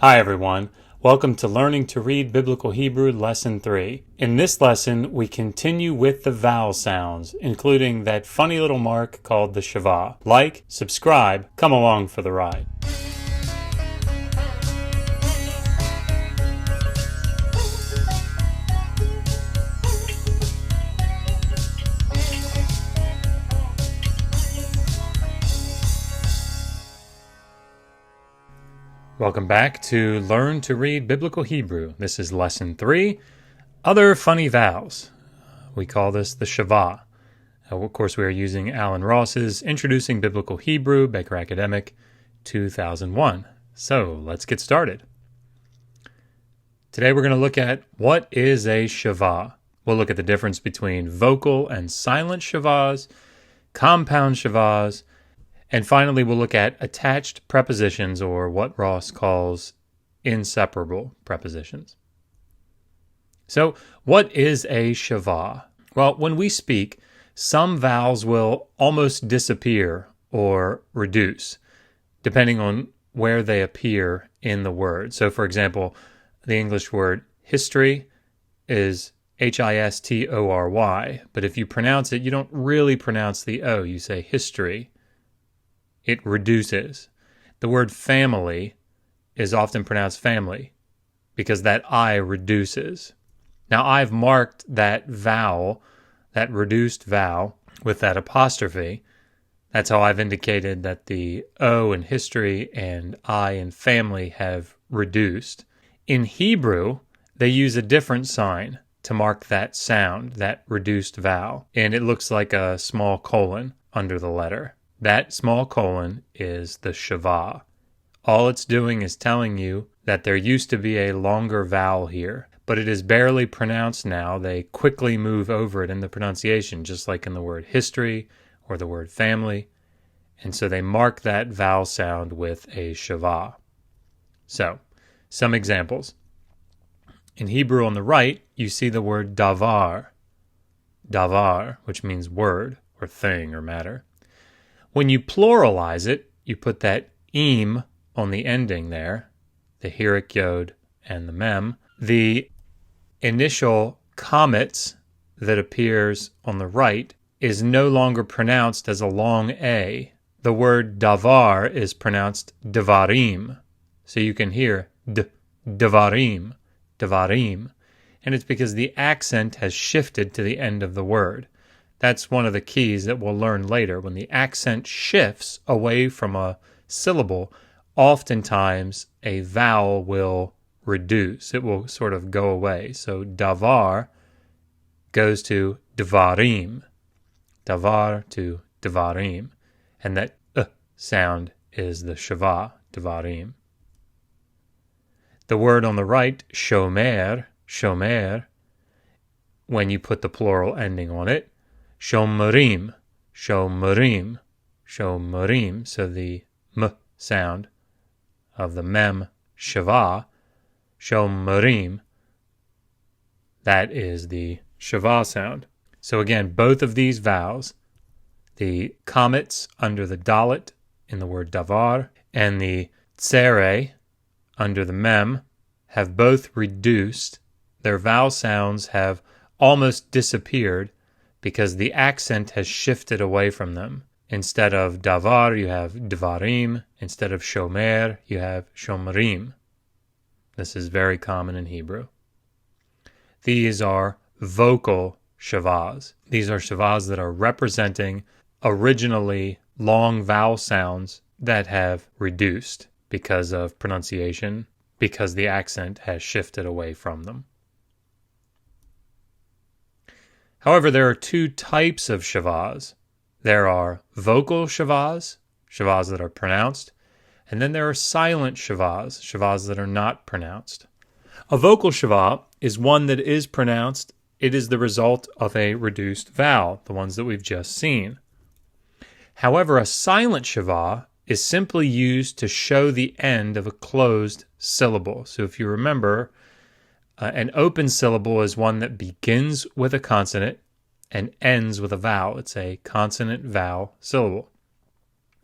Hi everyone, welcome to Learning to Read Biblical Hebrew Lesson 3. In this lesson, we continue with the vowel sounds, including that funny little mark called the Sheva. Like, subscribe, come along for the ride. Welcome back to Learn to Read Biblical Hebrew. This is Lesson 3, Other Funny Vowels. We call this the Sheva. Of course, we are using Alan Ross's Introducing Biblical Hebrew, Baker Academic, 2001. So, let's get started. Today we're going to look at what is a Sheva. We'll look at the difference between vocal and silent Shevas, compound Shevas, and finally, we'll look at attached prepositions, or what Ross calls inseparable prepositions. So, what is a Sheva? Well, when we speak, some vowels will almost disappear or reduce, depending on where they appear in the word. So, for example, the English word history is History, but if you pronounce it, you don't really pronounce the O. You say history. It reduces. The word family is often pronounced family because that I reduces. Now, I've marked that vowel, that reduced vowel, with that apostrophe. That's how I've indicated that the O in history and I in family have reduced. In Hebrew, they use a different sign to mark that sound, that reduced vowel, and it looks like a small colon under the letter. That small colon is the Sheva. All it's doing is telling you that there used to be a longer vowel here, but it is barely pronounced now. They quickly move over it in the pronunciation, just like in the word history or the word family. And so they mark that vowel sound with a Sheva. So, some examples. In Hebrew on the right, you see the word davar. Davar, which means word or thing or matter. When you pluralize it, you put that im on the ending there, the hirik yod and the mem. The initial comets that appears on the right is no longer pronounced as a long A. The word davar is pronounced devarim. So you can hear devarim, devarim. And it's because the accent has shifted to the end of the word. That's one of the keys that we'll learn later. When the accent shifts away from a syllable, oftentimes a vowel will reduce. It will sort of go away. So davar goes to devarim. Davar to devarim. And that sound is the Sheva, devarim. The word on the right, shomer, shomer, when you put the plural ending on it, shomerim, shomerim, shomerim. So the m sound of the mem Sheva, shomerim, that is the Sheva sound. So again, both of these vowels, the comets under the dalet in the word davar and the tsere under the mem, have both reduced. Their vowel sounds have almost disappeared because the accent has shifted away from them. Instead of davar, you have devarim. Instead of shomer, you have shomerim. This is very common in Hebrew. These are vocal Shevas. These are Shevas that are representing originally long vowel sounds that have reduced because of pronunciation, because the accent has shifted away from them. However, there are two types of Shevas. There are vocal Shevas, Shevas that are pronounced, and then there are silent Shevas, Shevas that are not pronounced. A vocal Sheva is one that is pronounced. It is the result of a reduced vowel, the ones that we've just seen. However, a silent Sheva is simply used to show the end of a closed syllable. So if you remember, an open syllable is one that begins with a consonant and ends with a vowel. It's a consonant-vowel syllable.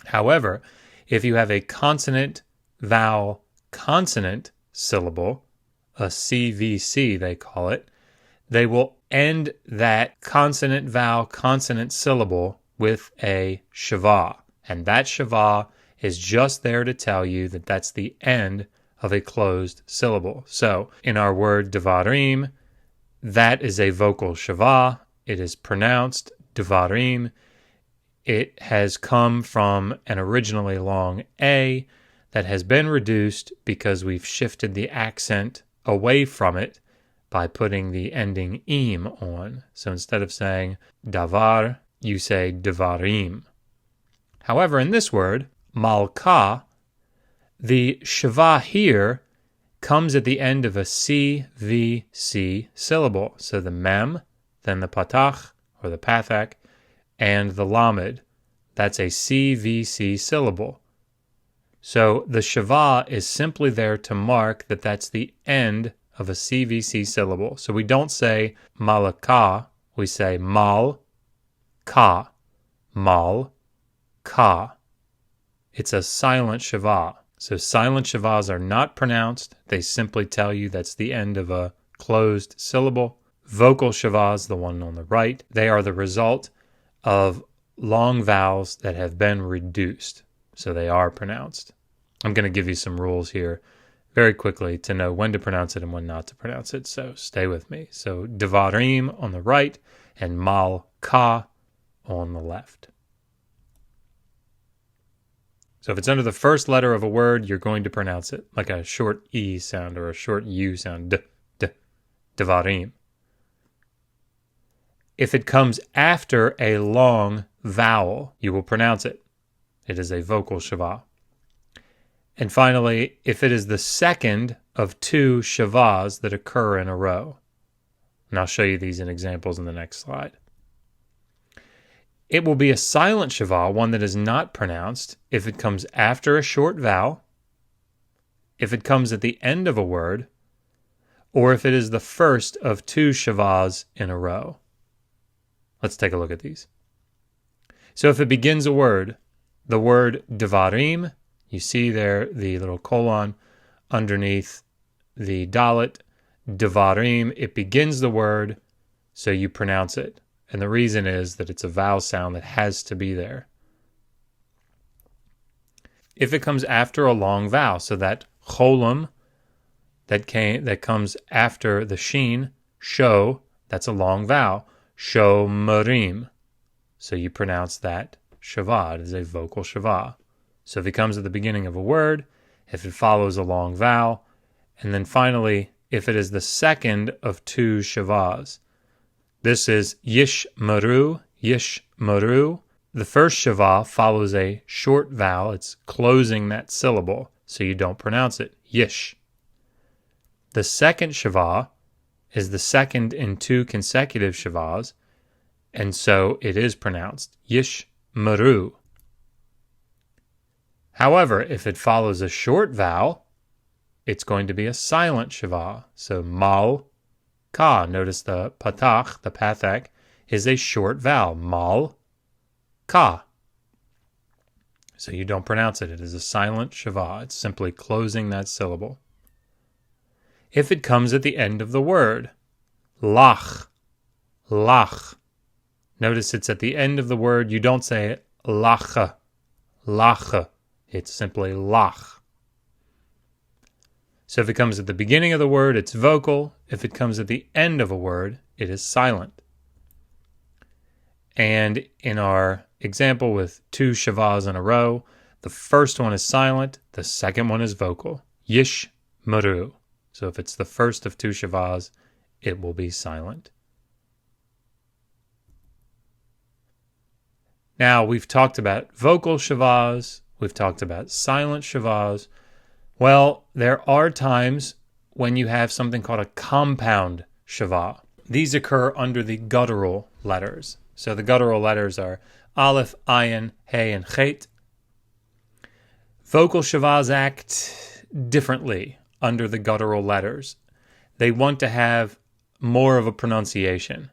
However, if you have a consonant-vowel consonant syllable, a CVC they call it, they will end that consonant vowel consonant syllable with a Sheva. And that Sheva is just there to tell you that that's the end of a closed syllable. So in our word devarim, that is a vocal Sheva. It is pronounced devarim. It has come from an originally long A that has been reduced because we've shifted the accent away from it by putting the ending im on. So instead of saying davar, you say devarim. However, in this word, malka, the Sheva here comes at the end of a CVC syllable. So the mem, then the patach, or the pathak, and the lamed, that's a CVC syllable. So the Sheva is simply there to mark that that's the end of a CVC syllable. So we don't say malaka, we say mal, ka, mal, ka. It's a silent Sheva. So silent Shevas are not pronounced. They simply tell you that's the end of a closed syllable. Vocal Shevas, the one on the right, they are the result of long vowels that have been reduced. So they are pronounced. I'm going to give you some rules here very quickly to know when to pronounce it and when not to pronounce it. So stay with me. So devarim on the right and malka on the left. So if it's under the first letter of a word, you're going to pronounce it like a short E sound or a short U sound, devarim. If it comes after a long vowel, you will pronounce it. It is a vocal Sheva. And finally, if it is the second of two Shevas that occur in a row, and I'll show you these in examples in the next slide. It will be a silent Sheva, one that is not pronounced, if it comes after a short vowel, if it comes at the end of a word, or if it is the first of two Shevas in a row. Let's take a look at these. So if it begins a word, the word devarim, you see there the little colon underneath the dalet, devarim, it begins the word, so you pronounce it. And the reason is that it's a vowel sound that has to be there. If it comes after a long vowel, so that cholam that comes after the sheen, sho, that's a long vowel, shomerim. So you pronounce that Sheva. It is a vocal Sheva. So if it comes at the beginning of a word, if it follows a long vowel, and then finally, if it is the second of two Shevas. This is yish maru. The first Sheva follows a short vowel. It's closing that syllable, so you don't pronounce it. Yish. The second Sheva is the second in two consecutive Shevas, and so it is pronounced yish maru. However, if it follows a short vowel, it's going to be a silent Sheva. So mal, ka. Notice the patach, the pathak, is a short vowel. Mal, ka. So you don't pronounce it. It is a silent Sheva. It's simply closing that syllable. If it comes at the end of the word, lach. Notice it's at the end of the word. You don't say lacha. It's simply lach. So if it comes at the beginning of the word, it's vocal. If it comes at the end of a word, it is silent. And in our example with two Shevas in a row, the first one is silent, the second one is vocal. Yish maru. So if it's the first of two Shevas, it will be silent. Now, we've talked about vocal Shevas, we've talked about silent Shevas. Well, there are times when you have something called a compound Sheva. These occur under the guttural letters. So the guttural letters are Aleph, Ayin, Hey, and Chet. Vocal Shevas act differently under the guttural letters. They want to have more of a pronunciation.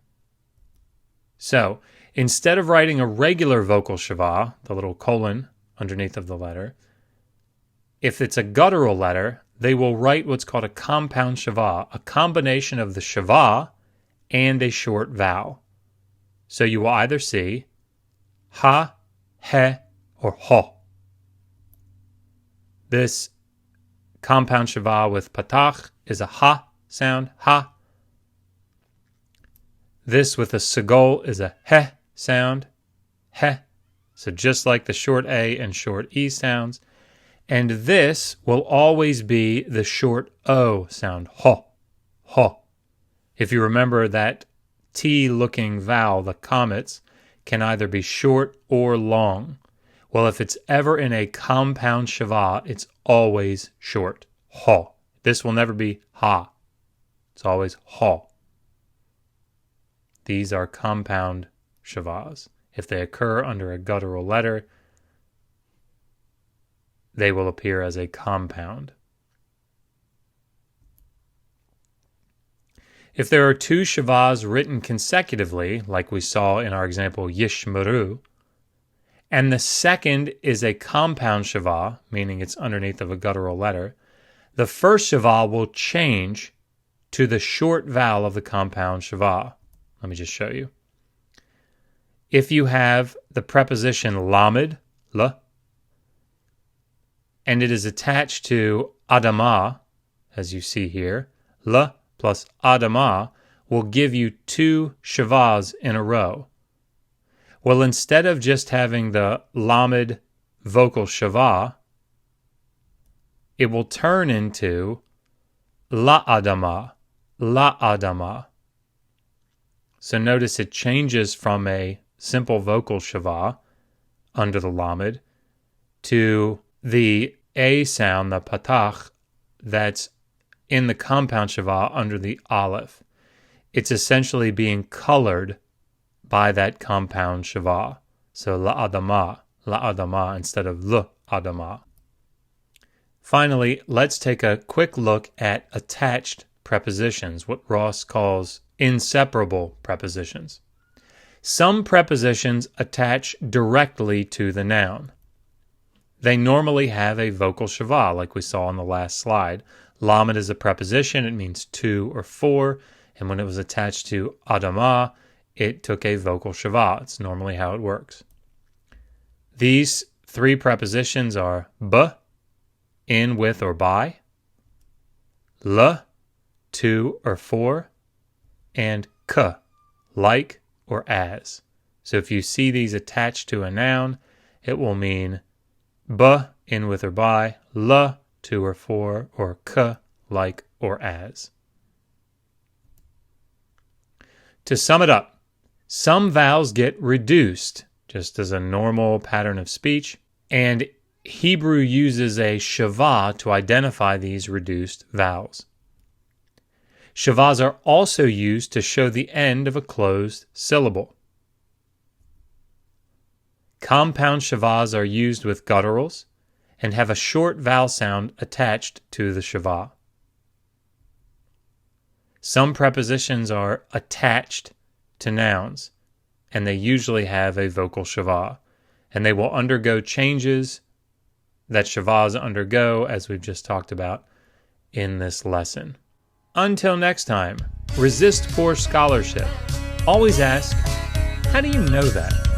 So, instead of writing a regular vocal Sheva, the little colon underneath of the letter, if it's a guttural letter, they will write what's called a compound Sheva, a combination of the Sheva and a short vowel. So you will either see ha, he, or ho. This compound Sheva with patach is a ha sound, ha. This with a segol is a he sound, he. So just like the short A and short E sounds. And this will always be the short O sound, ho, ho. If you remember that T-looking vowel, the comets, can either be short or long. Well, if it's ever in a compound Sheva, it's always short, ho. This will never be ha. It's always ho. These are compound Shevas. If they occur under a guttural letter, they will appear as a compound. If there are two Shevas written consecutively, like we saw in our example 🀭, and the second is a compound Sheva, meaning it's underneath of a guttural letter, the first Sheva will change to the short vowel of the compound Sheva. Let me just show you. If you have the preposition lamed, l, and it is attached to adama, as you see here, l plus adama will give you two Shevas in a row. Well, instead of just having the lamed vocal Sheva, it will turn into la adama, la adama. So notice it changes from a simple vocal Sheva under the lamed to the A sound, the patach, that's in the compound Sheva under the aleph. It's essentially being colored by that compound Sheva. So la adama instead of l adama. Finally, let's take a quick look at attached prepositions, what Ross calls inseparable prepositions. Some prepositions attach directly to the noun. They normally have a vocal Sheva, like we saw on the last slide. Lamed is a preposition, it means two or four, and when it was attached to adama, it took a vocal Sheva. It's normally how it works. These three prepositions are b, in, with, or by, l, to or for, and k, like or as. So if you see these attached to a noun, it will mean b, in, with, or by, l, to or for, or k, like or as. To sum it up, some vowels get reduced, just as a normal pattern of speech, and Hebrew uses a Sheva to identify these reduced vowels. Shevas are also used to show the end of a closed syllable. Compound Shevas are used with gutturals and have a short vowel sound attached to the Sheva. Some prepositions are attached to nouns, and they usually have a vocal Sheva, and they will undergo changes that Shevas undergo, as we've just talked about in this lesson. Until next time, resist poor scholarship. Always ask, how do you know that?